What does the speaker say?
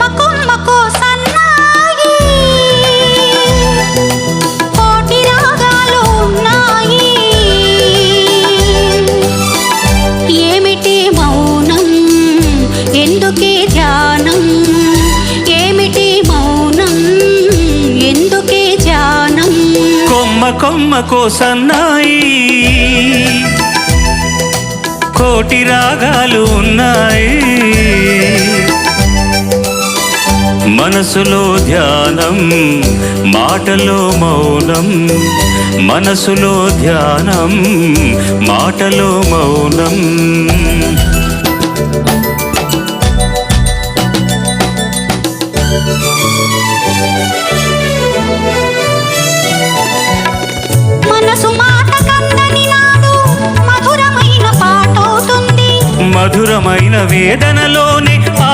కొమ్మ కొమ్మకో సన్నాయి కోటి రాగాలు ఉన్నాయి ఏమిటి మౌనం ఎందుకే ధ్యానం ఏమిటి మౌనం ఎందుకే ధ్యానం కొమ్మ కొమ్మకో సన్నాయి కోటి రాగాలు ఉన్నాయి మనసులో ధ్యానం మాటలో మౌనం మనసులో ధ్యానం మాటలో మౌనం మనసు మాట కందని నాడు మధురమైన పాటవుతుంది మధురమైన వేదనలోనే